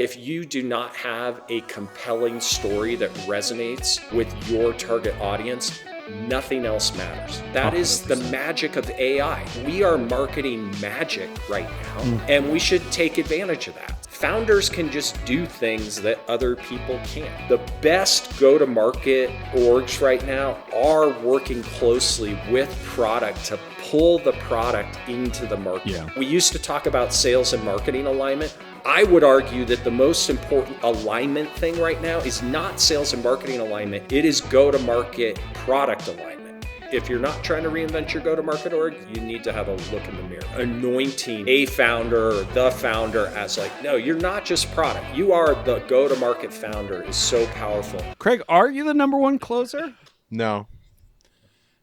If you do not have a compelling story that resonates with your target audience, nothing else matters. That 100%. Is the magic of AI. We are marketing magic right now, and we should take advantage of that. Founders can just do things that other people can't. The best go-to-market orgs right now are working closely with product to pull the product into the market. Yeah. We used to talk about sales and marketing alignment. I would argue that the most important alignment thing right now is not sales and marketing alignment. It is go-to-market product alignment. If you're not trying to reinvent your go-to-market org, you need to have a look in the mirror. Anointing a founder or the founder as like, no, you're not just product. You are the go-to-market founder is so powerful. Craig, are you the number one closer? No.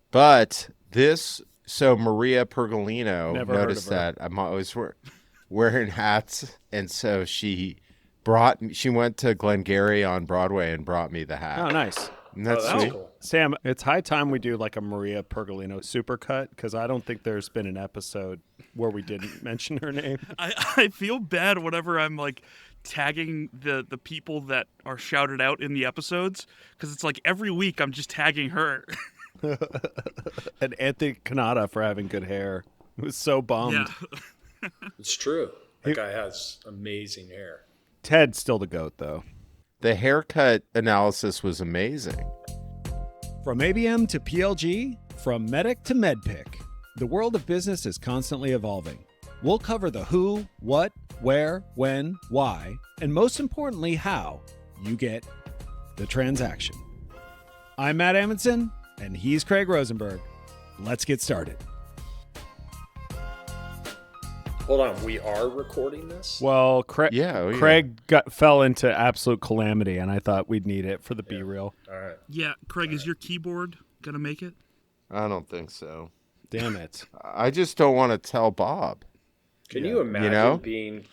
But so Maria Pergolino noticed that I'm always wearing hats, and so she went to Glengarry on Broadway and brought me the hat. Oh, nice. And that's sweet. Cool. Sam, it's high time we do like a Maria Pergolino supercut, because I don't think there's been an episode where we didn't mention her name. I feel bad whenever I'm like tagging the people that are shouted out in the episodes, because it's like every week I'm just tagging her. And Anthony Kanata for having good hair. He was so bummed. Yeah. It's true. That guy has amazing hair. Ted's still the GOAT, though. The haircut analysis was amazing. From ABM to PLG, from Medic to MedPick, the world of business is constantly evolving. We'll cover the who, what, where, when, why, and most importantly, how you get the transaction. I'm Matt Amundsen, and he's Craig Rosenberg. Let's get started. Hold on, we are recording this? Well, Craig fell into absolute calamity, and I thought we'd need it for the B-reel. All right. Yeah, Craig, is your keyboard going to make it? I don't think so. Damn it. I just don't want to tell Bob. Can you imagine being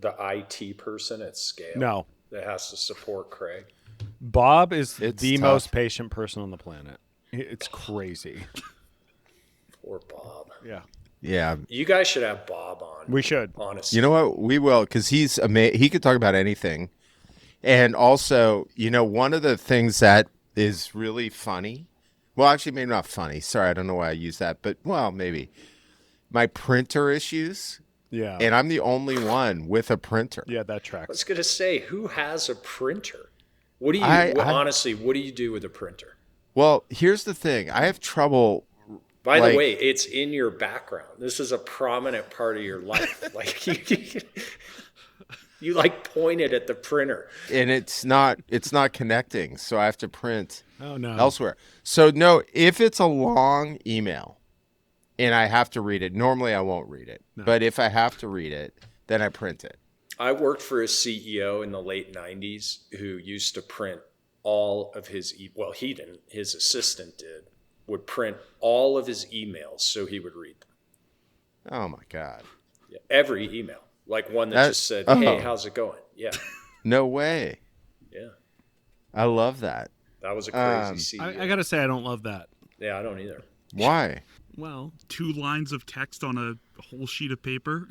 the IT person at scale? No. That has to support Craig? Bob is It's the tough. most patient person on the planet. It's crazy. Poor Bob. Yeah. Yeah. You guys should have Bob on. We should. Honestly. You know what? We will, because he's he could talk about anything. And also, one of the things that is really funny, well, actually, maybe not funny. Sorry, I don't know why I use that, but, well, maybe. My printer issues. Yeah. And I'm the only one with a printer. Yeah, that I tracks. was going to say, who has a printer? What do you, honestly, what do you do with a printer? Well, here's the thing. I have trouble. By the way, it's in your background. This is a prominent part of your life. Like you like pointed at the printer, And it's not connecting, so I have to print elsewhere. So no, if it's a long email and I have to read it, normally I won't read it. No. But if I have to read it, then I print it. I worked for a CEO in the late 90s who used to print all of his, he didn't, his assistant would print all of his emails so he would read them. Oh my God. Yeah, every email. Like one that just said, hey, how's it going? Yeah. No way. Yeah. I love that. That was a crazy CEO. I got to say, I don't love that. Yeah, I don't either. Why? Well, 2 lines of text on a whole sheet of paper.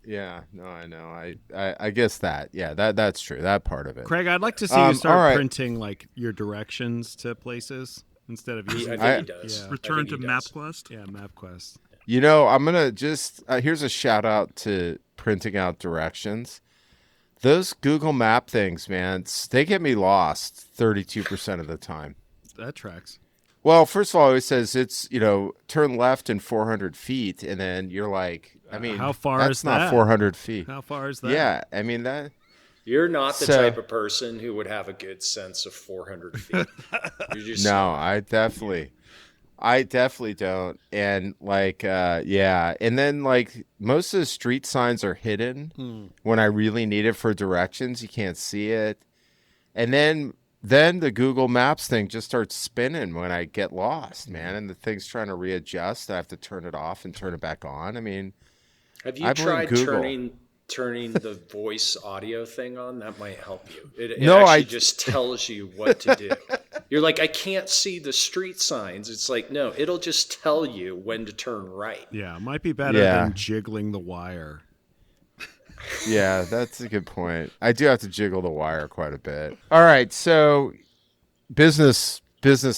Yeah, no, I know. I guess that. Yeah, that's true. That part of it. Craig, I'd like to see you start printing like your directions to places instead of using. I think he does. Yeah. Return to MapQuest. Yeah, MapQuest. I'm going to just, here's a shout out to printing out directions. Those Google Map things, man, they get me lost 32% of the time. That tracks. Well, first of all, it says it's, turn left in 400 feet. And then you're like, how far that's is not that? 400 feet. How far is that? Yeah, that. You're not the type of person who would have a good sense of 400 feet. You're just No, I definitely don't. And and then most of the street signs are hidden when I really need it for directions. You can't see it. And then the Google Maps thing just starts spinning when I get lost, man. And the thing's trying to readjust. I have to turn it off and turn it back on. Have you tried turning the voice audio thing on? That might help you. It actually just tells you what to do. You're like, I can't see the street signs. It's like, no, it'll just tell you when to turn right. Yeah, it might be better than jiggling the wire. Yeah, that's a good point. I do have to jiggle the wire quite a bit. All right, so business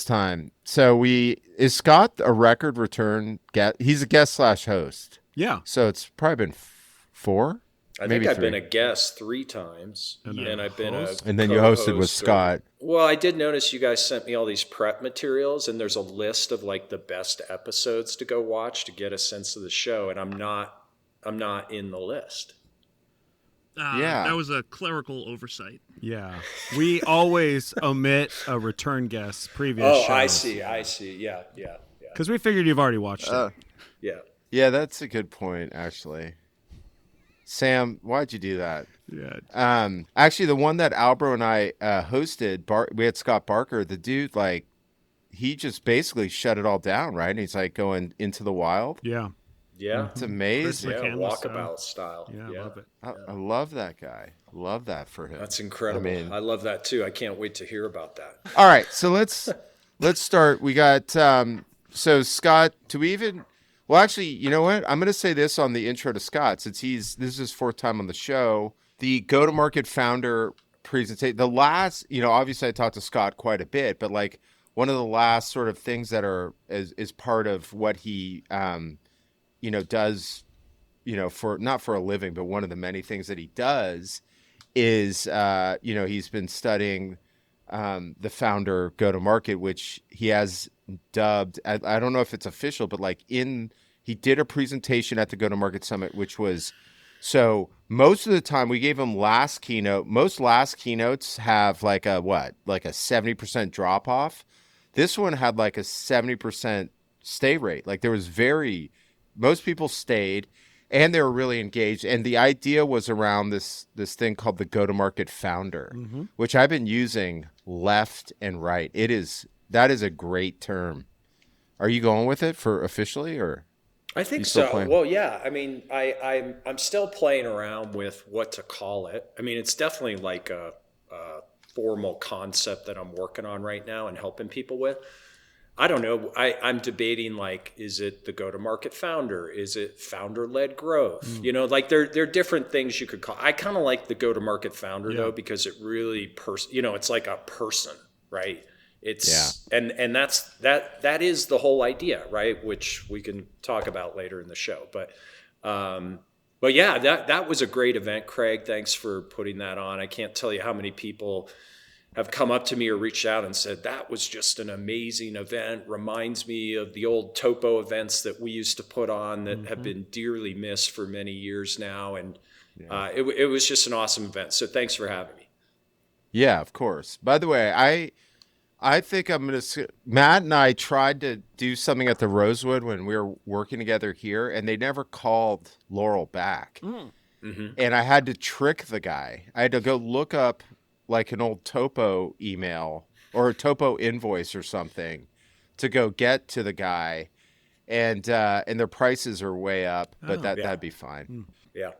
time. So is Scott a record return guest? He's a guest slash host. Yeah. So it's probably been four, I maybe think I've three. been a guest 3 times, and I've been a host? And then you hosted with co-host Scott. Well, I did notice you guys sent me all these prep materials, and there's a list of like the best episodes to go watch to get a sense of the show, and I'm not in the list. Yeah. That was a clerical oversight. Yeah. We always omit a return guest's previous Oh, shows. I see. Yeah. Because we figured you've already watched it. Yeah. Yeah, that's a good point, actually. Sam, why'd you do that? Yeah. Actually, the one that Albro and I hosted, we had Scott Barker. The dude, like, he just basically shut it all down, right? And he's like going into the wild. Yeah. Yeah. It's amazing. Yeah, McCandless walkabout style. Yeah, I love it. I love that guy. Love that for him. That's incredible. I I mean, love that too. I can't wait to hear about that. all right, so let's start. We got so Scott. Do we even? Well, actually, you know what? I'm going to say this on the intro to Scott, since this is his 4th time on the show. The go-to-market founder presentation. The last, obviously I talked to Scott quite a bit, but like one of the last sort of things that is part of what he does, for not for a living, but one of the many things that he does is he's been studying the founder go-to-market, which he has dubbed, I don't know if it's official, but like he did a presentation at the go-to-market summit, which was, so most of the time we gave him last keynote. Most last keynotes have like a 70% drop off. This one had like a 70% stay rate. Like most people stayed and they were really engaged. And the idea was around this thing called the go-to-market founder, which I've been using left and right. That is a great term. Are you going with it for officially, or? I think so. Well, yeah. I mean, I'm still playing around with what to call it. I mean, it's definitely like a formal concept that I'm working on right now and helping people with. I don't know. I'm debating, like, is it the go-to-market founder? Is it founder-led growth? Like there are different things you could call. I kind of like the go-to-market founder though, because it really it's like a person, right? It's and that is the whole idea, right? Which we can talk about later in the show. But yeah, that was a great event, Craig. Thanks for putting that on. I can't tell you how many people have come up to me or reached out and said, that was just an amazing event. Reminds me of the old topo events that we used to put on that have been dearly missed for many years now. And it was just an awesome event. So thanks for having me. Yeah, of course. By the way, I think Matt and I tried to do something at the Rosewood when we were working together here, and they never called Laurel back. And I had to trick the guy. I had to go look up like an old topo email or a topo invoice or something to go get to the guy, and their prices are way up, but that'd be fine. Yeah.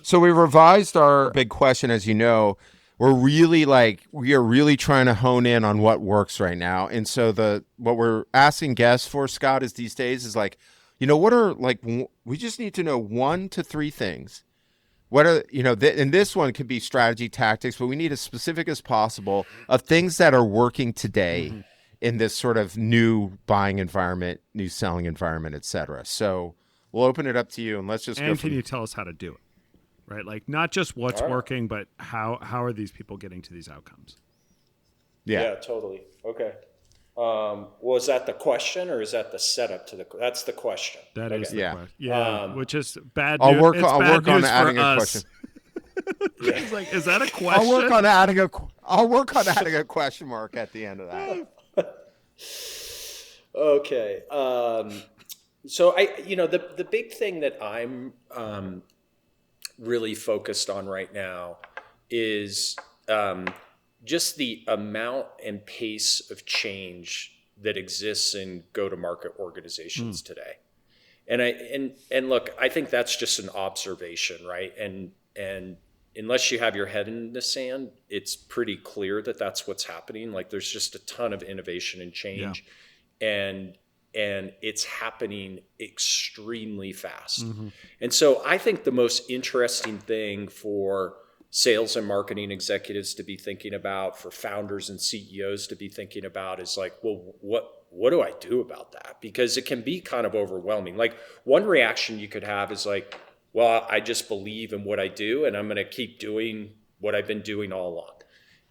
So we revised our big question, as you know. We are really trying to hone in on what works right now. And so what we're asking guests for, Scott, is these days is like, what are we just need to know 1 to 3 things. What are, and this one could be strategy, tactics, but we need as specific as possible of things that are working today in this sort of new buying environment, new selling environment, et cetera. So we'll open it up to you, and let's just go. And can you tell us how to do it? Right? Like not just what's working, but how are these people getting to these outcomes? Yeah, totally. Okay. Was that the question, or is that the setuth to that's the question? That is the question. Yeah. Which is bad I'll news. work It's on bad adding news for a us. question. It's like, is that a question? I'll work on adding a question mark at the end of that. Okay. So the big thing that I'm really focused on right now is just the amount and pace of change that exists in go-to-market organizations today. And look, I think that's just an observation, right? And unless you have your head in the sand, it's pretty clear that that's what's happening. Like there's just a ton of innovation and change. And and it's happening extremely fast. And so I think the most interesting thing for sales and marketing executives to be thinking about, for founders and CEOs to be thinking about, is like, well, what do I do about that? Because it can be kind of overwhelming. Like, one reaction you could have is like, well, I just believe in what I do and I'm going to keep doing what I've been doing all along.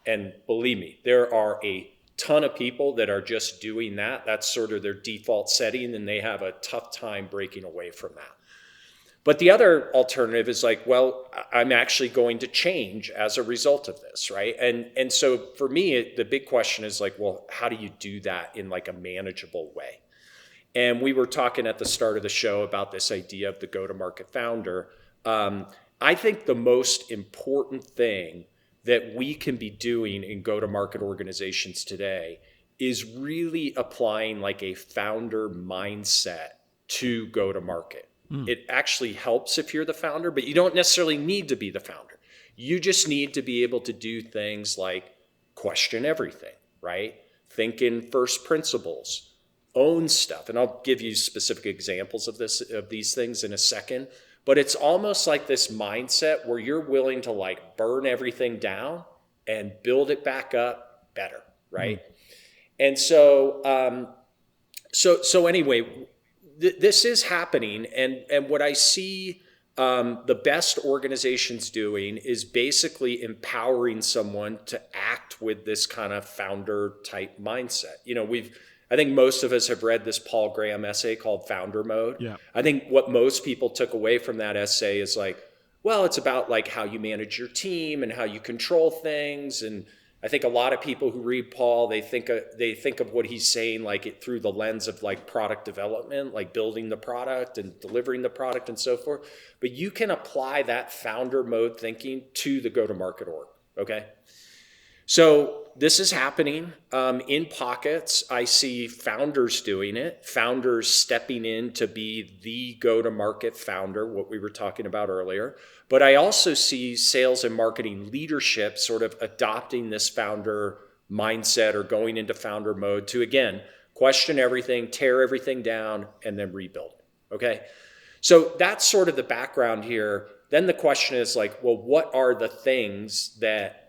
And believe me, there are a ton of people that are just doing that. That's sort of their default setting, and they have a tough time breaking away from that. But the other alternative is like, well, I'm actually going to change as a result of this, right? And so for me, the big question is like, well, how do you do that in like a manageable way? And we were talking at the start of the show about this idea of the go-to-market founder. I think the most important thing that we can be doing in go-to-market organizations today is really applying like a founder mindset to go-to-market. It actually helps if you're the founder, but you don't necessarily need to be the founder. You just need to be able to do things like question everything, right? Think in first principles, own stuff. And I'll give you specific examples of these things in a second. But it's almost like this mindset where you're willing to like burn everything down and build it back up better, right? And so, so anyway, this is happening, and what I see the best organizations doing is basically empowering someone to act with this kind of founder type mindset. You know, I think most of us have read this Paul Graham essay called Founder Mode. Yeah. I think what most people took away from that essay is like, well, it's about like how you manage your team and how you control things. And I think a lot of people who read Paul, they think of what he's saying like through the lens of like product development, like building the product and delivering the product and so forth. But you can apply that founder mode thinking to the go-to-market org, okay? So this is happening in pockets. I see founders doing it, founders stepping in to be the go-to-market founder, what we were talking about earlier. But I also see sales and marketing leadership sort of adopting this founder mindset or going into founder mode to, again, question everything, tear everything down, and then rebuild it, okay? So that's sort of the background here. Then the question is like, well, what are the things that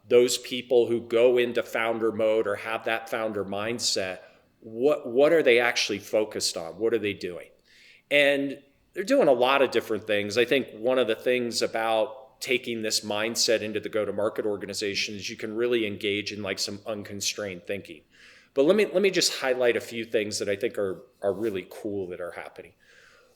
those people who go into founder mode or have that founder mindset, what are they actually focused on? What are they doing? And they're doing a lot of different things. I think one of the things about taking this mindset into the go-to-market organization is you can really engage in like some unconstrained thinking. But let me just highlight a few things that I think are really cool that are happening.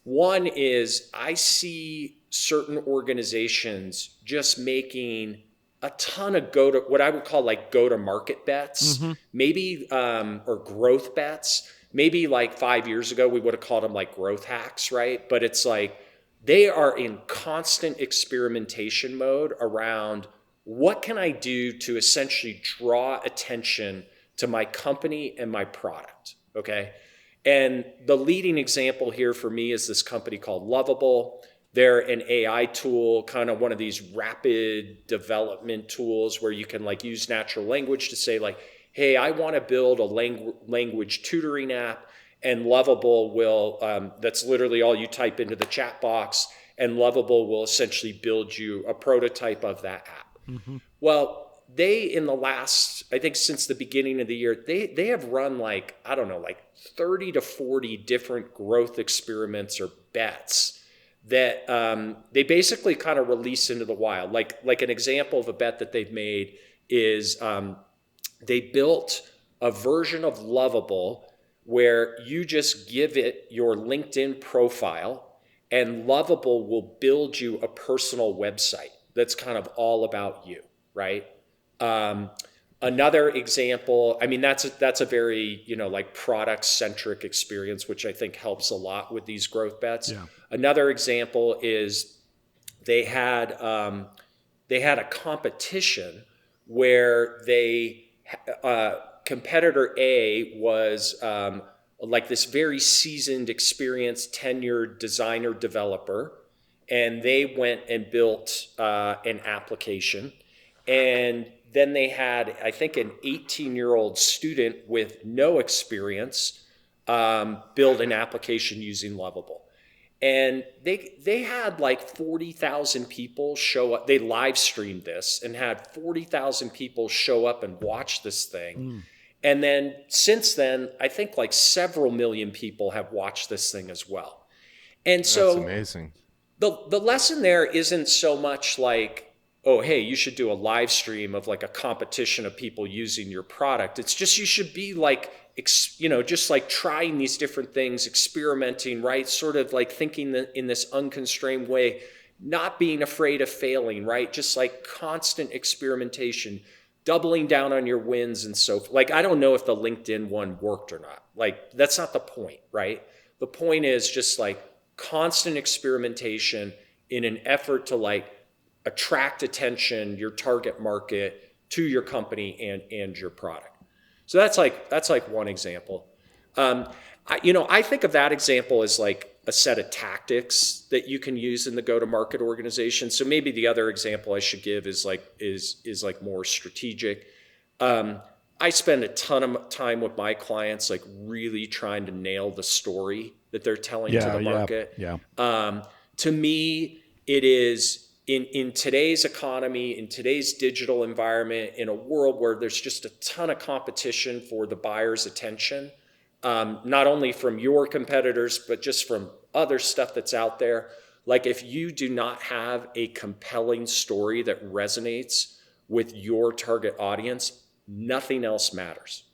One is I see certain organizations just making a ton of what I would call like go-to-market bets, maybe, or growth bets. Maybe like 5 years ago, we would have called them like growth hacks, right? But it's like they are in constant experimentation mode around what can I do to essentially draw attention to my company and my product, okay? And the leading example here for me is this company called Lovable. They're an AI tool, kind of one of these rapid development tools where you can like use natural language to say like, hey, I want to build a language tutoring app, and Lovable will, that's literally all you type into the chat box, and Lovable will essentially build you a prototype of that app. Well, they, in the last, I think since the beginning of the year, they have run like, I don't know, like 30 to 40 different growth experiments or bets that they basically kind of release into the wild. Like an example of a bet that they've made is they built a version of Lovable where you just give it your LinkedIn profile and Lovable will build you a personal website that's kind of all about you, right? Another example, I mean, that's a very, like product-centric experience, which I think helps a lot with these growth bets. Yeah. Another example is they had a competition where competitor A was like this very seasoned, experienced, tenured designer developer, and they went and built an application. And then they had, I think, an 18-year-old student with no experience build an application using Lovable. And they had like 40,000 people show up. They live streamed this and had 40,000 people show up and watch this thing. And then since then, I think like several million people have watched this thing as well. And so That's amazing. the lesson there isn't so much like, oh, hey, you should do a live stream of like a competition of people using your product. It's just you should be like, just like trying these different things, experimenting, right? Sort of like thinking in this unconstrained way, not being afraid of failing, right? Just like constant experimentation, doubling down on your wins and so forth. Like, I don't know if the LinkedIn one worked or not. Like, that's not the point, right? The point is just like constant experimentation in an effort to like attract attention, your target market, to your company and your product. So that's like one example. I think of that example as like a set of tactics that you can use in the go-to-market organization. So maybe the other example I should give is like more strategic. I spend a ton of time with my clients, like really trying to nail the story that they're telling to the market. To me, it is in today's economy, in today's digital environment, in a world where there's just a ton of competition for the buyer's attention, not only from your competitors, but just from other stuff that's out there. Like, if you do not have a compelling story that resonates with your target audience, nothing else matters.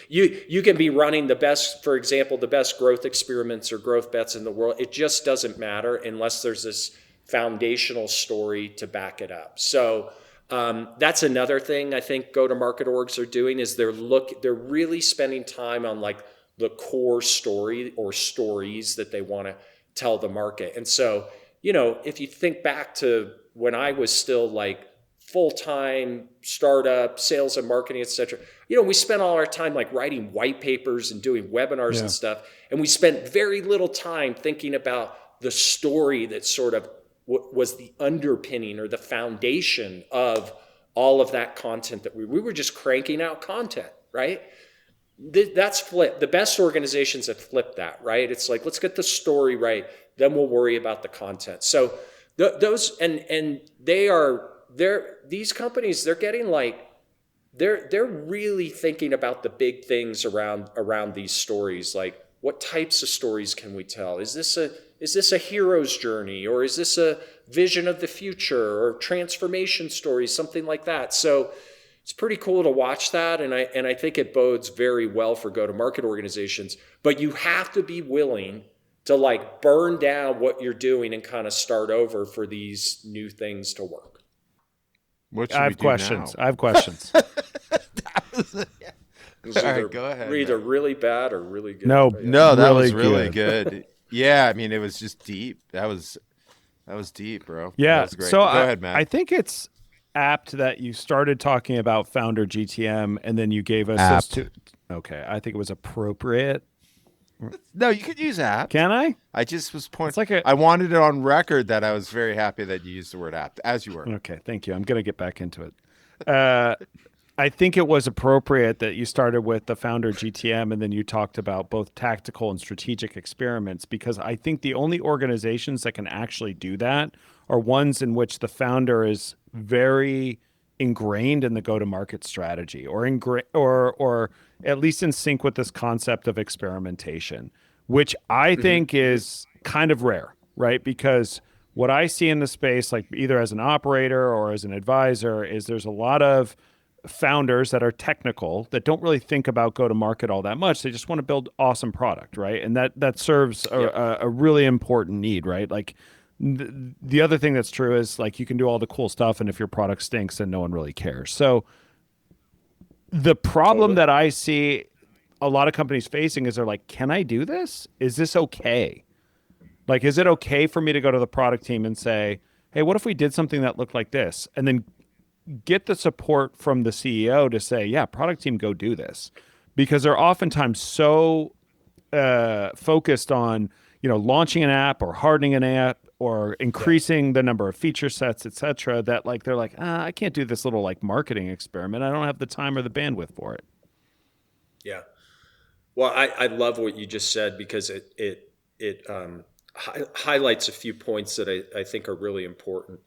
You can be running the best growth experiments or growth bets in the world. It just doesn't matter unless there's this foundational story to back it up. So that's another thing I think go-to-market orgs are doing is they're really spending time on like the core story or stories that they want to tell the market. And so, if you think back to when I was still like full-time startup, sales and marketing, et cetera, we spent all our time like writing white papers and doing webinars and stuff. And we spent very little time thinking about the story that sort of was the underpinning or the foundation of all of that content that we were just cranking out content, right? That's flipped. The best organizations have flipped that, right? It's like, let's get the story right, then we'll worry about the content. So those, and these companies, they're getting like, they're really thinking about the big things around these stories. Like, what types of stories can we tell? Is this a hero's journey, or is this a vision of the future or transformation stories, something like that? So it's pretty cool to watch that, and I think it bodes very well for go-to-market organizations. But you have to be willing to like burn down what you're doing and kind of start over for these new things to work. I have questions. All right, go ahead. Either really bad or really good. No, that was really good. Yeah, I mean, it was just deep. That was deep, bro. Yeah. That was great. So go ahead, Matt. I think it's apt that you started talking about founder GTM and then you gave us this okay, I think it was appropriate. No, you could use apt. Can I? I just was pointing. It's like I wanted it on record that I was very happy that you used the word apt, as you were. Okay, thank you. I'm going to get back into it. I think it was appropriate that you started with the founder GTM and then you talked about both tactical and strategic experiments, because I think the only organizations that can actually do that are ones in which the founder is very ingrained in the go-to-market strategy, or at least in sync with this concept of experimentation, which I think is kind of rare, right? Because what I see in the space, like either as an operator or as an advisor, is there's a lot of founders that are technical that don't really think about go-to-market all that much. They just want to build awesome product, right? And that serves a really important need, right? Like the other thing that's true is like you can do all the cool stuff, and if your product stinks, then no one really cares. So the problem that I see a lot of companies facing is they're like, can I do this? Is this okay? Like, is it okay for me to go to the product team and say, hey, what if we did something that looked like this? And then get the support from the CEO to say, yeah, product team, go do this. Because they're oftentimes so focused on, launching an app or hardening an app or increasing the number of feature sets, et cetera, that like, they're like, I can't do this little like marketing experiment. I don't have the time or the bandwidth for it. Yeah. Well, I love what you just said, because it highlights a few points that I think are really important.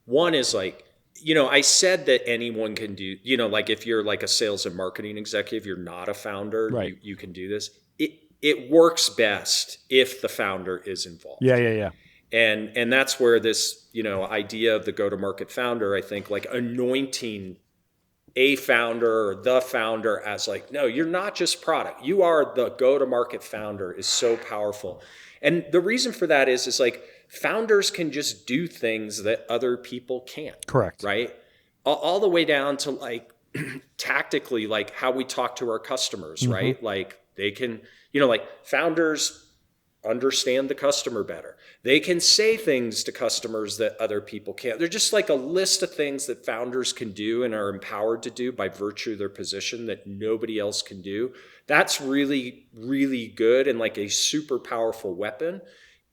One is like, I said that anyone can do, like if you're like a sales and marketing executive, you're not a founder, Right. you can do this. It works best if the founder is involved. Yeah. And that's where this, idea of the go-to-market founder, I think, like anointing a founder or the founder as like, no, you're not just product. You are the go-to-market founder, is so powerful. And the reason for that is like founders can just do things that other people can't. Correct. Right? All the way down to like tactically, like how we talk to our customers, right? Like they can, like founders understand the customer better. They can say things to customers that other people can't. They're just like a list of things that founders can do and are empowered to do by virtue of their position that nobody else can do. That's really, really good and like a super powerful weapon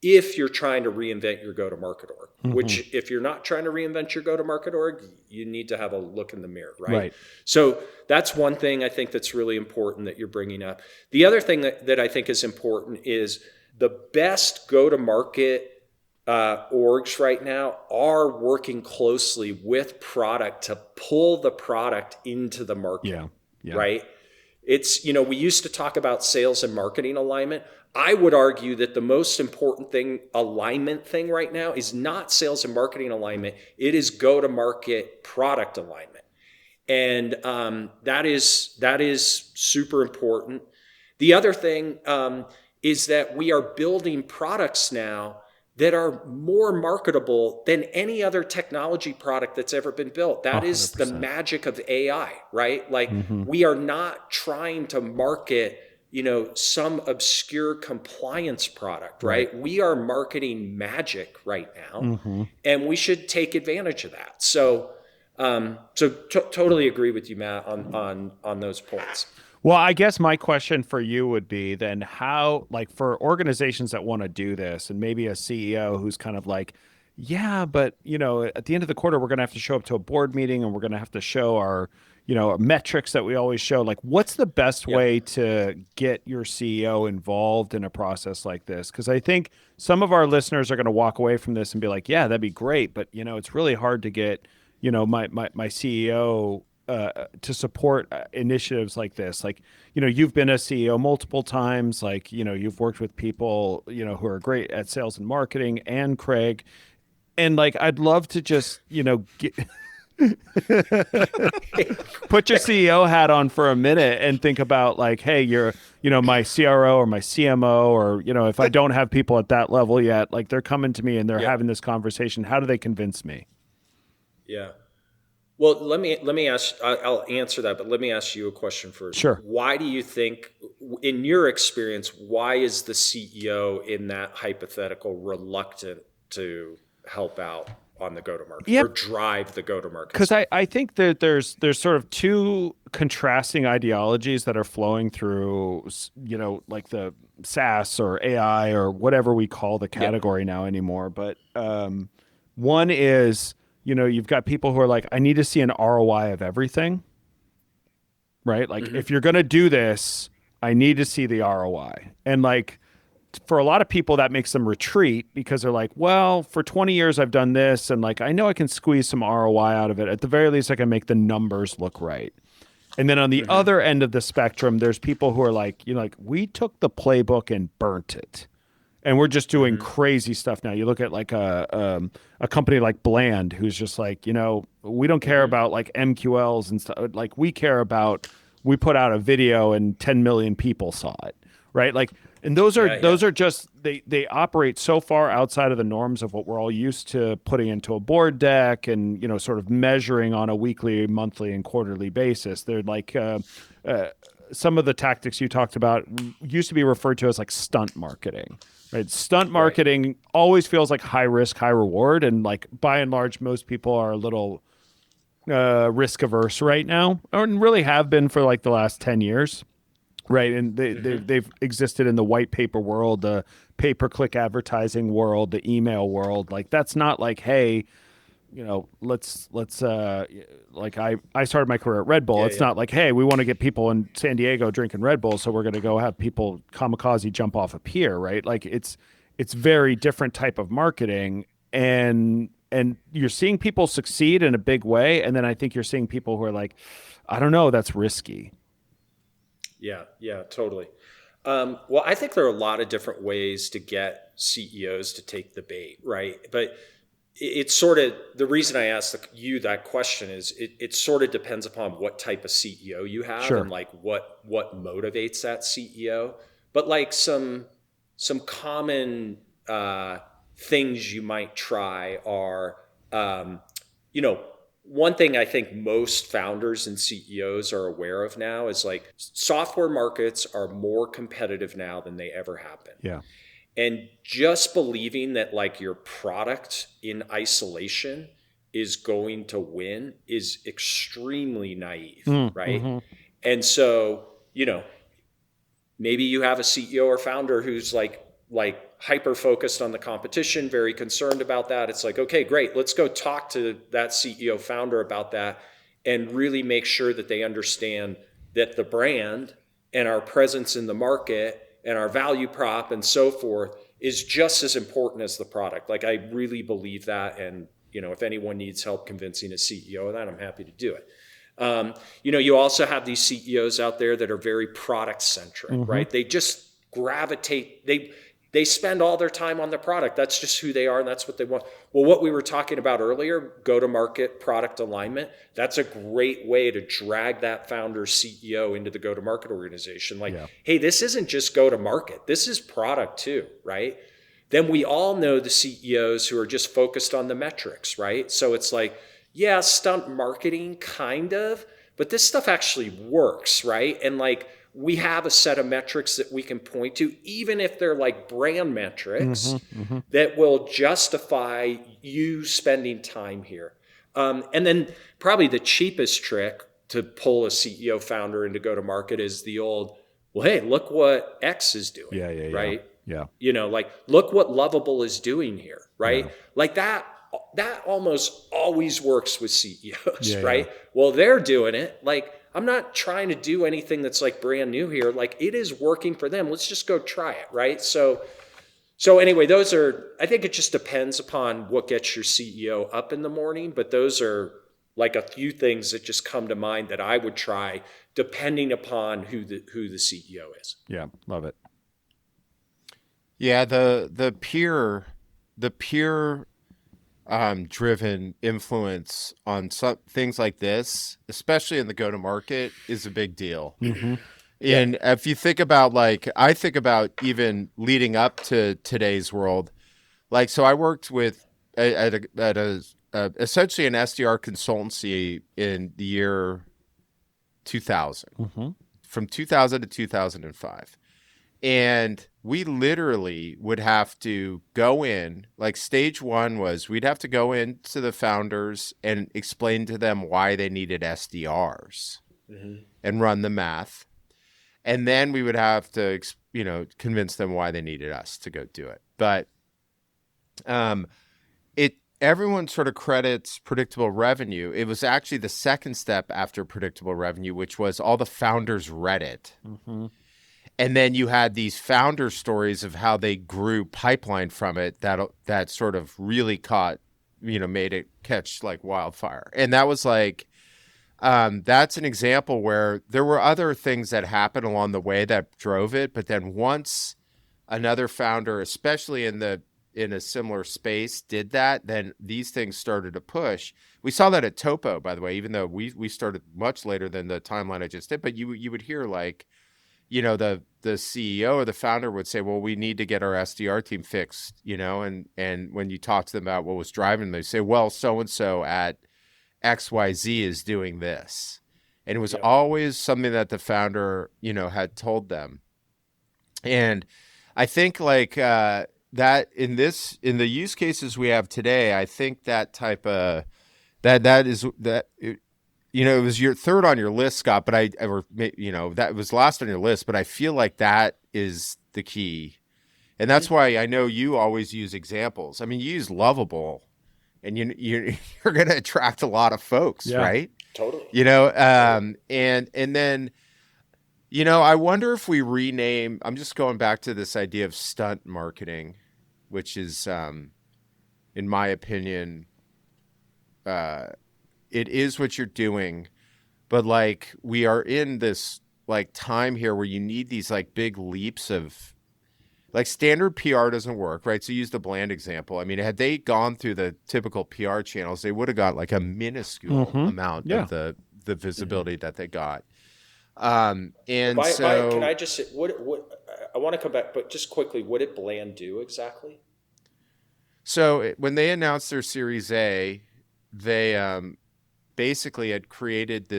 if you're trying to reinvent your go-to-market org, which if you're not trying to reinvent your go-to-market org, you need to have a look in the mirror, right? So that's one thing I think that's really important that you're bringing up. The other thing that I think is important is the best go-to-market orgs right now are working closely with product to pull the product into the market, right? It's, we used to talk about sales and marketing alignment. I would argue that the most important alignment thing right now is not sales and marketing alignment. It is go-to-market product alignment. And that is super important. The other thing is that we are building products now that are more marketable than any other technology product that's ever been built. That 100%. Is the magic of AI, right? Like we are not trying to market, some obscure compliance product, right? We are marketing magic right now, and we should take advantage of that. So, totally agree with you, Matt, on those points. Well, I guess my question for you would be then how, like for organizations that want to do this and maybe a CEO who's kind of like, yeah, but, at the end of the quarter, we're going to have to show up to a board meeting and we're going to have to show our, metrics that we always show. Like, what's the best way to get your CEO involved in a process like this? Because I think some of our listeners are going to walk away from this and be like, yeah, that'd be great. But, it's really hard to get, my CEO to support initiatives like this. Like, you've been a CEO multiple times, like, you've worked with people, who are great at sales and marketing, and Craig. And like, I'd love to just, put your CEO hat on for a minute and think about like, hey, you're, my CRO or my CMO, or, if I don't have people at that level yet, like they're coming to me and they're having this conversation. How do they convince me? Yeah. Well, let me ask, I'll answer that, but let me ask you a question first. Sure. Why do you think, in your experience, why is the CEO in that hypothetical reluctant to help out on the go-to-market or drive the go-to-market? Because I think that there's sort of two contrasting ideologies that are flowing through, like the SaaS or AI or whatever we call the category now anymore. But one is, you've got people who are like, I need to see an ROI of everything, right? Like, if you're going to do this, I need to see the ROI. And like, for a lot of people, that makes them retreat because they're like, well, for 20 years, I've done this. And like, I know I can squeeze some ROI out of it. At the very least, I can make the numbers look right. And then on the other end of the spectrum, there's people who are like, we took the playbook and burnt it. And we're just doing crazy stuff now. You look at like a company like Bland, who's just like, we don't care about like MQLs and stuff. Like we care about, we put out a video and 10 million people saw it, right? Like, and those are just, they operate so far outside of the norms of what we're all used to putting into a board deck and, sort of measuring on a weekly, monthly, and quarterly basis. They're like, some of the tactics you talked about used to be referred to as like stunt marketing. Right. Stunt marketing always feels like high risk, high reward. And like by and large, most people are a little risk averse right now, and really have been for like the last 10 years. Right. And they've existed in the white paper world, the pay-per-click advertising world, the email world. Like that's not like, hey, let's like I started my career at Red Bull. Yeah, It's yeah. not like, hey, we want to get people in San Diego drinking Red Bull, so we're going to go have people kamikaze jump off a pier, right? Like it's very different type of marketing, and you're seeing people succeed in a big way, and then I think you're seeing people who are like, I don't know, that's risky. Yeah, yeah, totally. Well, I think there are a lot of different ways to get CEOs to take the bait, right? But it's sort of the reason I asked you that question is it sort of depends upon what type of CEO you have Sure. and like what motivates that CEO. But like some common things you might try are, you know, one thing I think most founders and CEOs are aware of now is like software markets are more competitive now than they ever have been. Yeah. And just believing that like your product in isolation is going to win is extremely naive, right? Mm-hmm. And so, maybe you have a CEO or founder who's like hyper focused on the competition, very concerned about that. It's like, okay, great. Let's go talk to that CEO founder about that and really make sure that they understand that the brand and our presence in the market and our value prop and so forth is just as important as the product. Like I really believe that. And, if anyone needs help convincing a CEO of that, I'm happy to do it. You also have these CEOs out there that are very product centric, right? They just gravitate. They spend all their time on the product. That's just who they are, and that's what they want. Well, what we were talking about earlier, go-to-market product alignment, that's a great way to drag that founder CEO into the go-to-market organization. Like, hey, this isn't just go-to-market. This is product too, right? Then we all know the CEOs who are just focused on the metrics, right? So it's like, yeah, stunt marketing, kind of, but this stuff actually works, right? And like we have a set of metrics that we can point to, even if they're like brand metrics that will justify you spending time here. And then probably the cheapest trick to pull a CEO founder into go-to-market is the old, well, hey, look what X is doing, right? Yeah. Like look what Lovable is doing here, right? Yeah. Like that almost always works with CEOs, Yeah, right? yeah. Well, they're doing it. Like, I'm not trying to do anything that's like brand new here. Like, it is working for them. Let's just go try it, right? So anyway, I think it just depends upon what gets your CEO up in the morning, but those are like a few things that just come to mind that I would try depending upon who the CEO is. Yeah. Love it. Yeah, the peer driven influence on some things like this, especially in the go-to-market, is a big deal. And if you think about, like, I think about even leading up to today's world, like, so I worked with at essentially an SDR consultancy in the year 2000, from 2000 to 2005. And we literally would have to go in, like stage one was we'd have to go into the founders and explain to them why they needed SDRs and run the math. And then we would have to, convince them why they needed us to go do it. But everyone sort of credits predictable revenue. It was actually the second step after predictable revenue, which was all the founders read it. And then you had these founder stories of how they grew pipeline from it that sort of really caught, made it catch like wildfire. And that was like, that's an example where there were other things that happened along the way that drove it. But then once another founder, especially in a similar space, did that, then these things started to push. We saw that at Topo, by the way, even though we started much later than the timeline I just did. But you would hear like, the CEO or the founder would say, well, we need to get our SDR team fixed, and when you talk to them about what was driving them, they say, well, so-and-so at XYZ is doing this. And it was always something that the founder, had told them. And I think like that in the use cases we have today, I think that type of, it was your third on your list, Scott, but that was last on your list, but I feel like that is the key. And that's why I know you always use examples. I mean, you use Lovable and you're going to attract a lot of folks, Yeah. right? Totally. And then, I wonder if we rename, I'm just going back to this idea of stunt marketing, which is, in my opinion, it is what you're doing, but like we are in this like time here where you need these like big leaps of like standard PR doesn't work, right? So use the Bland example. I mean, had they gone through the typical PR channels, they would have got like a minuscule amount of the visibility that they got. And Can I just say, what I want to come back, but just quickly, what did Bland do exactly? So when they announced their Series A, they basically had created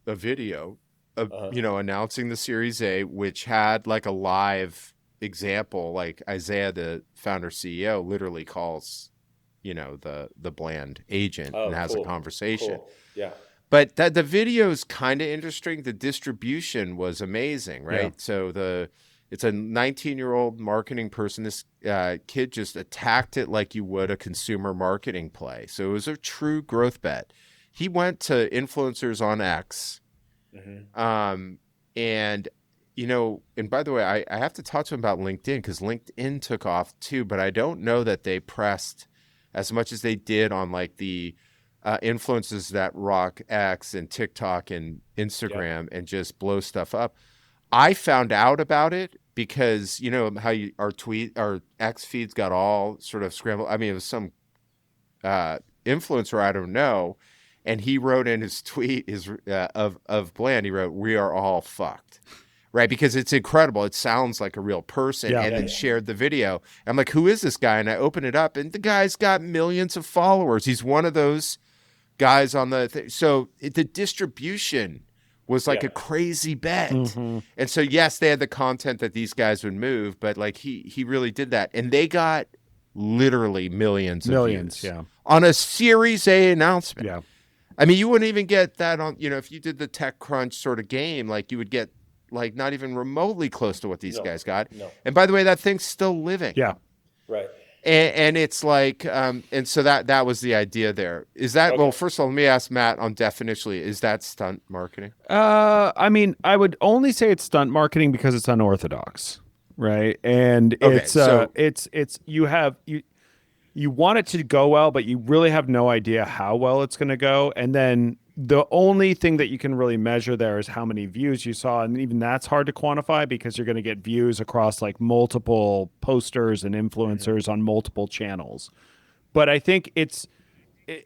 a video of announcing the Series A, which had like a live example, like Isaiah, the founder CEO, literally calls, the Bland agent and has a conversation. Cool. Yeah. But that the video is kind of interesting. The distribution was amazing, right? Yeah. So it's a 19-year-old marketing person. This kid just attacked it like you would a consumer marketing play. So it was a true growth bet. He went to influencers on X, and by the way, I have to talk to him about LinkedIn because LinkedIn took off too, but I don't know that they pressed as much as they did on like the influencers that rock X and TikTok and Instagram and just blow stuff up. I found out about it because how our X feeds got all sort of scrambled. I mean, it was some influencer I don't know, and he wrote in his tweet of Bland. He wrote, "We are all fucked." Right, because it's incredible. It sounds like a real person, and then shared the video. I'm like, who is this guy? And I open it up, and the guy's got millions of followers. He's one of those guys on the thing. So the distribution was like a crazy bet. And so, yes, they had the content that these guys would move, but like he really did that. And they got literally millions of views on a Series A announcement. Yeah. I mean, you wouldn't even get that on, if you did the TechCrunch sort of game, like you would get like not even remotely close to what these guys got. No. And by the way, that thing's still living. Yeah. Right. And it's like, and so that was the idea there. Is that, well, first of all, let me ask Matt on definitionally, is that stunt marketing? I mean, I would only say it's stunt marketing because it's unorthodox, right? And it's you want it to go well, but you really have no idea how well it's going to go. And then the only thing that you can really measure there is how many views you saw. And even that's hard to quantify because you're going to get views across like multiple posters and influencers on multiple channels. But I think it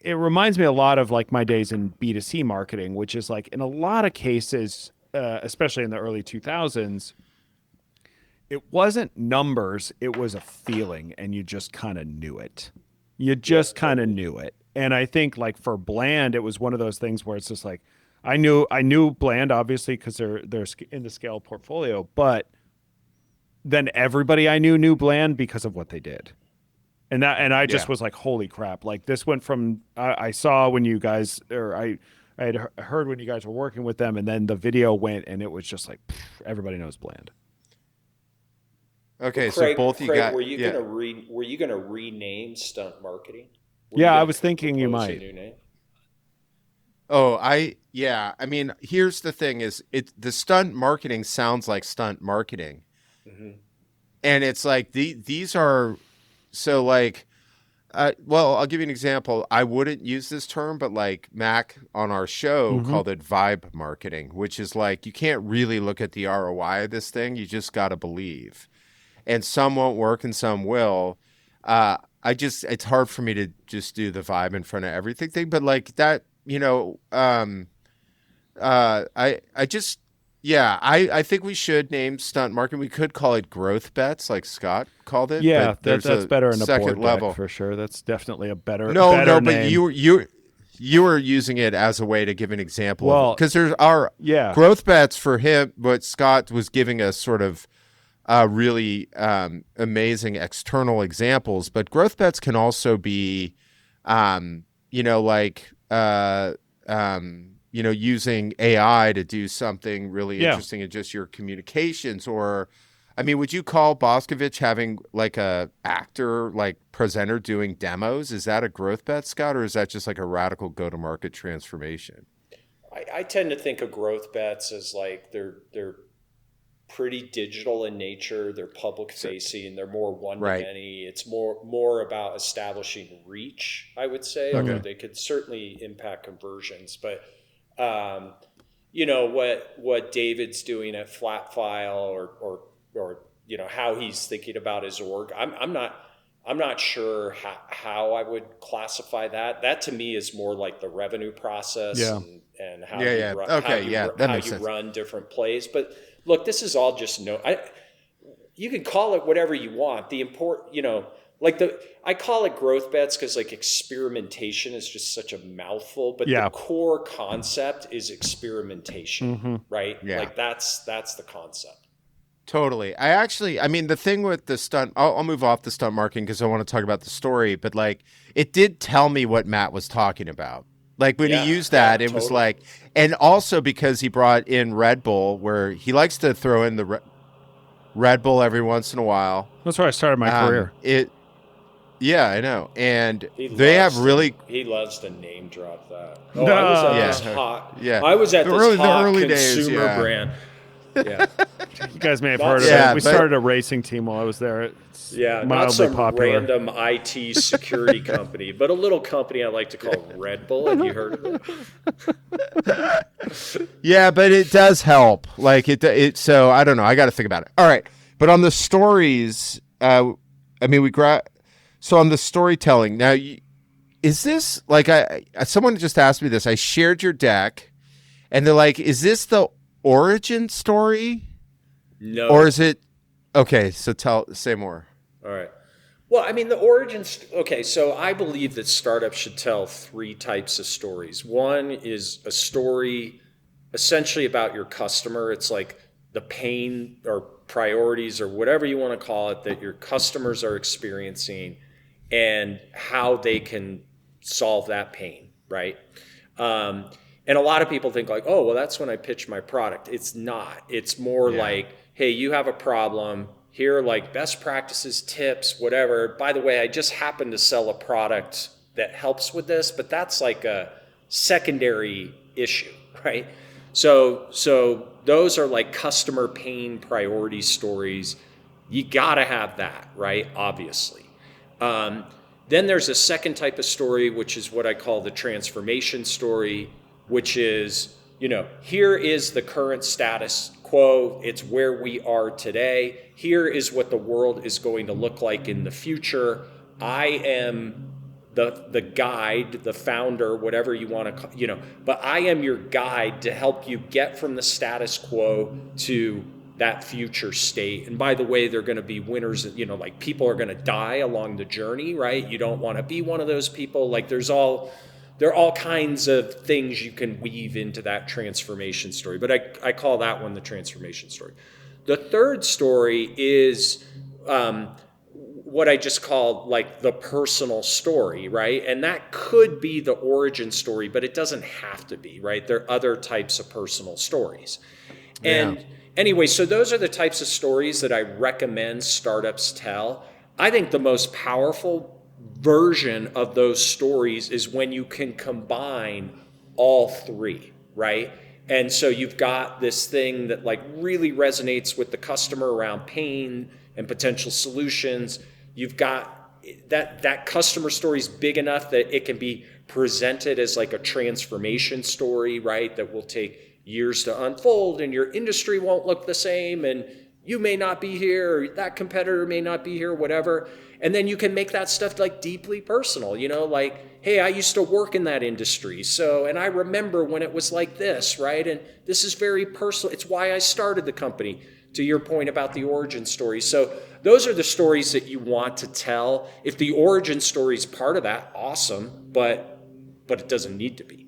reminds me a lot of like my days in B2C marketing, which is like in a lot of cases, especially in the early 2000s, it wasn't numbers, it was a feeling, and you just kind of knew it. You just kind of knew it. And I think like for Bland, it was one of those things where it's just like, I knew Bland obviously because they're in the scale portfolio, but then everybody I knew Bland because of what they did. And I just was like, holy crap. Like this went from, I saw when you guys, or I had heard when you guys were working with them, and then the video went and it was just like, everybody knows Bland. Okay, well, Craig, so both Craig, you got. Were you gonna rename stunt marketing? I was thinking you might. A new name? Oh, I mean, here's the thing: is the stunt marketing sounds like stunt marketing, and it's like these are so like. Well, I'll give you an example. I wouldn't use this term, but like Mac on our show called it vibe marketing, which is like you can't really look at the ROI of this thing; you just got to believe. And some won't work and some will. It's hard for me to just do the vibe in front of everything thing, but like that, I think we should name stunt marketing. We could call it growth bets, like Scott called it. Yeah, but that's better in a second board level deck for sure. That's definitely a better No, but name. you were using it as a way to give an example. Well, because there's our growth bets for him, but Scott was giving us sort of really amazing external examples, but growth bets can also be, using AI to do something really interesting in just your communications, or I mean, would you call Boscovich having like a actor, like presenter doing demos? Is that a growth bet, Scott, or is that just like a radical go-to-market transformation? I tend to think of growth bets as like they're pretty digital in nature. They're public facing. They're more one to Right. many. It's more about establishing reach, I would say. Although they could certainly impact conversions, but you know what David's doing at Flat File or you know how he's thinking about his org. I'm not sure how I would classify that. That to me is more like the revenue process and how you run different plays. But look, this is all just you can call it whatever you want. The important, you know, like I call it growth bets because like experimentation is just such a mouthful, but the core concept is experimentation, right? Yeah. Like that's the concept. Totally. I mean, the thing with the stunt, I'll move off the stunt marketing because I want to talk about the story, but like, it did tell me what Matt was talking about. Like when he used that, it was like, and also because he brought in Red Bull, where he likes to throw in the Red Bull every once in a while. That's where I started my career. Yeah, I know. And He loves to name drop that. Oh, No. I was at this hot. Yeah. I was at this hot early consumer days, brand. Yeah. You guys may have heard of it. We started a racing team while I was there. It's not mildly some popular. random IT security company, but a little company I like to call Red Bull. Have you heard of it? Yeah, but it does help. Like it. So I don't know. I got to think about it. All right, but on the stories, I mean, so on the storytelling now. Is this like someone just asked me this? I shared your deck, and they're like, "Is this the origin story?" No. Or is it okay? So say more. All right. Well, I mean, the origins. Okay, so I believe that startups should tell three types of stories. One is a story essentially about your customer. It's like the pain or priorities or whatever you want to call it that your customers are experiencing and how they can solve that pain, right? And a lot of people think like, oh, well, that's when I pitch my product. It's not. It's more like, hey, you have a problem. Here are like best practices, tips, whatever. By the way, I just happen to sell a product that helps with this, but that's like a secondary issue, right? So those are like customer pain priority stories. You got to have that, right? Obviously. Then there's a second type of story, which is what I call the transformation story, which is, you know, here is the current status quo. It's where we are today. Here is what the world is going to look like in the future. I am the guide, the founder, whatever you want to, you know, but I am your guide to help you get from the status quo to that future state. And by the way, they're going to be winners, you know, like people are going to die along the journey, right? You don't want to be one of those people. Like there are all kinds of things you can weave into that transformation story, but I call that one the transformation story. The third story is what I just called like the personal story, right? And that could be the origin story, but it doesn't have to be, right? There are other types of personal stories. And anyway, so those are the types of stories that I recommend startups tell. I think the most powerful version of those stories is when you can combine all three, right? And so you've got this thing that like really resonates with the customer around pain and potential solutions. You've got that customer story is big enough that it can be presented as like a transformation story, right? That will take years to unfold and your industry won't look the same and you may not be here or that competitor may not be here, whatever. And then you can make that stuff like deeply personal, you know, like, hey, I used to work in that industry. So, and I remember when it was like this, right? And this is very personal. It's why I started the company, to your point about the origin story. So those are the stories that you want to tell. If the origin story is part of that, awesome, but it doesn't need to be.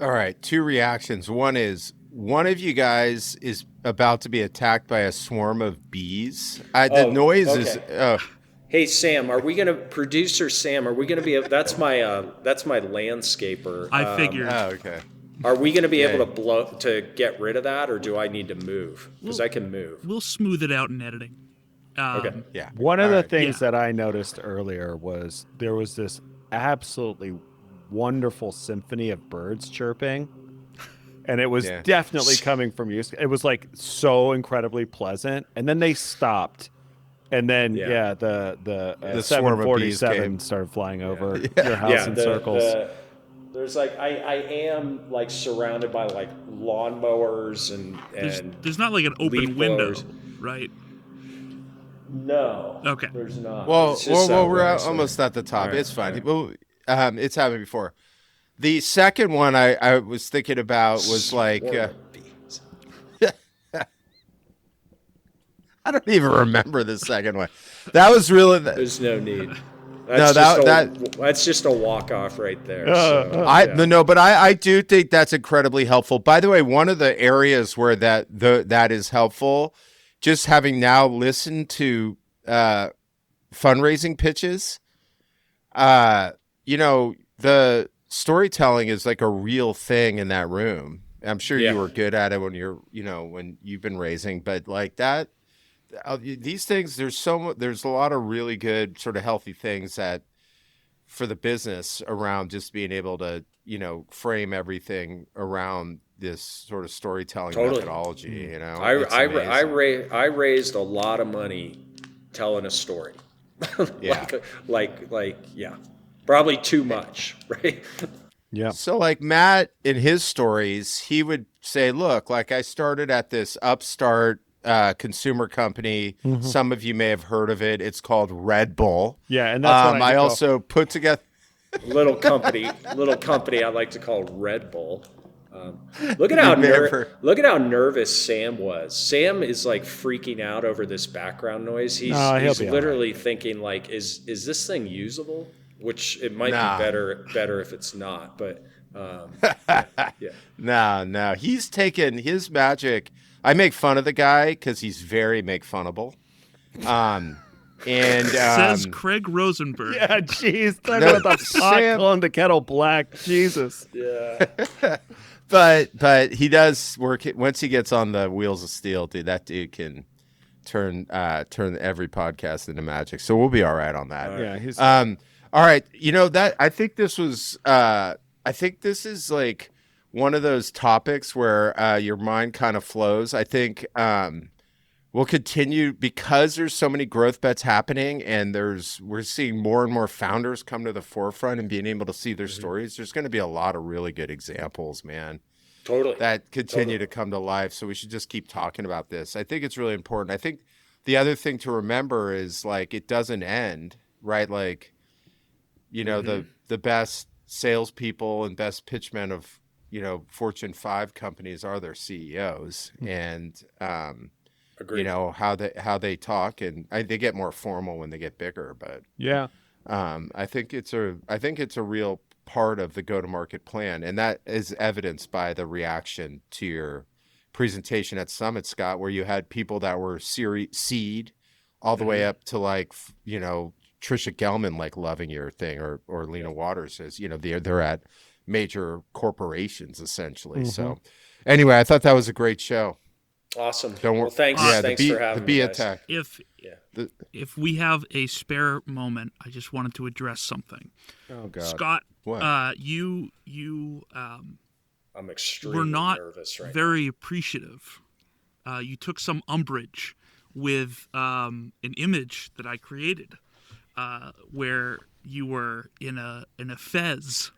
All right, two reactions. One is one of you guys is about to be attacked by a swarm of bees. The noise is. Hey Sam, producer Sam? Are we gonna be? That's my landscaper. I figured. Oh, okay. Are we going to be able to get rid of that, or do I need to move? Because I can move. We'll smooth it out in editing. Okay. Yeah. One of the things Yeah. that I noticed earlier was there was this absolutely wonderful symphony of birds chirping. And it was definitely coming from you. It was like so incredibly pleasant. And then they stopped. And then, the swarm of bees 747 came. started flying over your house in circles. There's like I am like surrounded by like lawnmowers and there's not like an open leaf window, blowers. right? No. Okay. There's not. Well, It's just we're nice. almost at the top. All right, It's fine. all right. Well, it's happened before. The second one I was thinking about was like Swarm of bees. I don't even remember the second one. That was really There's no need. That's just a walk off right there. But I do think that's incredibly helpful. By the way, one of the areas where that is helpful, just having now listened to fundraising pitches, the storytelling is like a real thing in that room. I'm sure you were good at it when when you've been raising, but like that. These things, there's a lot of really good sort of healthy things that for the business around just being able to frame everything around this sort of storytelling methodology. I raised a lot of money telling a story. Probably too much, right? Yeah. So like Matt in his stories, he would say, look, like I started at this upstart consumer company. Mm-hmm. Some of you may have heard of it. It's called Red Bull. Yeah, and that's what I also put together little company I like to call Red Bull. Look at how nervous Sam was. Sam is like freaking out over this background noise. He's literally thinking like, is this thing usable? Which it might be better if it's not. But no, he's taken his magic. I make fun of the guy because he's very make funnable. Says Craig Rosenberg. Yeah, jeez. Talk about the pot calling the kettle black. Jesus. Yeah. But he does work once he gets on the wheels of steel, dude. That dude can turn every podcast into magic. So we'll be all right on that. Yeah. He's all right. I think this is like one of those topics where your mind kind of flows. I think we'll continue because there's so many growth bets happening, and we're seeing more and more founders come to the forefront and being able to see their stories. There's going to be a lot of really good examples, man. Totally. That continue to come to life. So we should just keep talking about this. I think it's really important. I think the other thing to remember is like it doesn't end, right? Like, the best salespeople and best pitchmen of Fortune 5 companies are their CEOs, and Agreed. How they talk, and they get more formal when they get bigger. But I think it's a real part of the go-to-market plan, and that is evidenced by the reaction to your presentation at Summit, Scott, where you had people that were seed all the way up to like Trisha Gelman like loving your thing, or Lena Waters is they're at major corporations essentially. So anyway, I thought that was a great show. Awesome. Well, thanks for having me. Attack. If we have a spare moment, I just wanted to address something. Oh God, Scott, what? you I'm extremely were not nervous right very appreciative. You took some umbrage with an image that I created, where you were in a fez.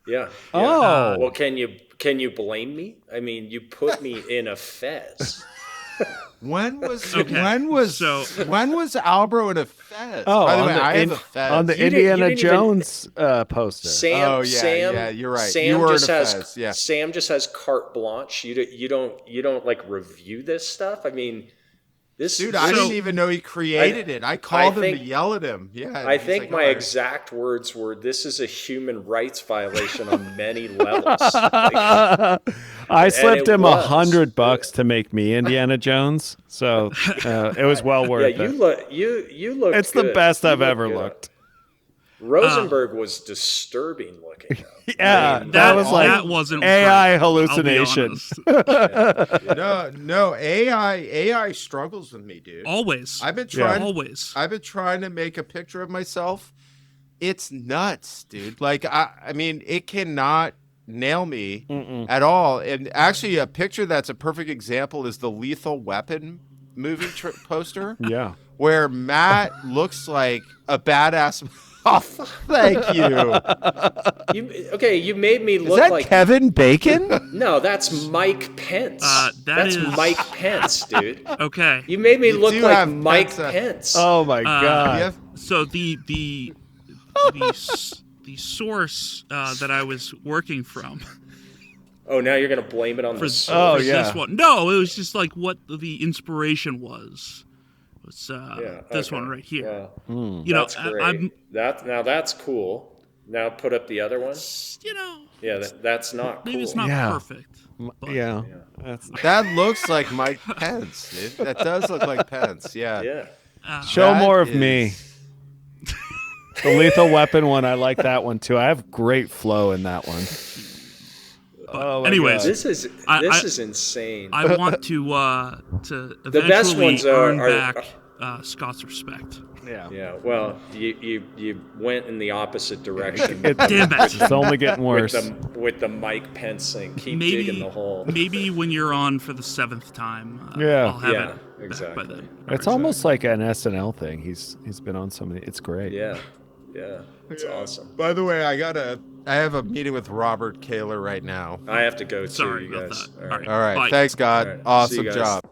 Yeah. Oh. Well, can you blame me? I mean, you put me in a fez. When was Albro in a fez? Oh, by the way, I have a fez. on the You Indiana didn't even- Jones poster. Sam, you're right. Sam You were just in a has fez, yeah. Sam just has carte blanche. You don't like review this stuff. I mean, this Dude, I didn't even know he created it. I called him to yell at him. Yeah. I think my exact words were, "This is a human rights violation on many levels." I slipped him was. $100 to make me Indiana Jones, so it was well worth Yeah, it. you look. You look. It's the good. best You I've look ever good. looked. Rosenberg was disturbing looking. Though. Yeah, I mean, that was like that wasn't AI great, I'll be hallucination. honest. No, AI struggles with me, dude. Always. I've been trying Always. to make a picture of myself. It's nuts, dude. Like I mean, it cannot nail me at all. And actually, a picture that's a perfect example is the Lethal Weapon movie poster. Yeah. Where Matt looks like a badass. Oh, thank you. You made me look Is that like Kevin Bacon? No, that's Mike Pence. That's is- Mike Pence, dude. Okay. You made me You look do like have Mike Pence, Pence. Oh my God. So the source that I was working from Oh, now you're gonna blame it on the for source. this one. No, it was just like what the inspiration was. Was this okay. one right here? Well, You know, that's great. That's cool. Now put up the other one. you know, Yeah, that's not maybe cool. it's not Yeah. perfect. But Yeah. That's, That looks like Mike Pence, dude. That does look like Pence. Yeah. Yeah. show That more of is- me. The Lethal Weapon one, I like that one too. I have great flow in that one. Oh my anyways, God. This is insane. I want to The best eventually ones earn are back Scott's respect. Yeah, well, you went in the opposite direction. Damn it. It's only getting worse. with the Mike Pence thing. Keep digging the hole. Maybe when you're on for the 7th time, Yeah. I'll have Yeah, it exactly. back by then. It's almost like an SNL thing. He's been on so many. It's great. Yeah, it's awesome. By the way, I have a meeting with Robert Kaler right now. I have to go too, Sorry you about guys. that. All right. All right. Bye. Thanks, God. All right. See Awesome you guys. job.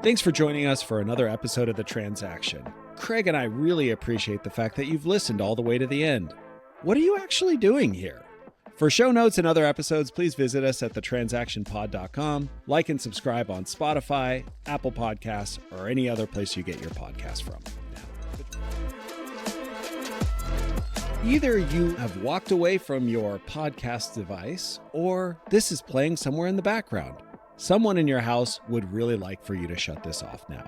Thanks for joining us for another episode of The Transaction. Craig and I really appreciate the fact that you've listened all the way to the end. What are you actually doing here? For show notes and other episodes, please visit us at thetransactionpod.com. Like and subscribe on Spotify, Apple Podcasts, or any other place you get your podcast from. Either you have walked away from your podcast device, or this is playing somewhere in the background. Someone in your house would really like for you to shut this off now.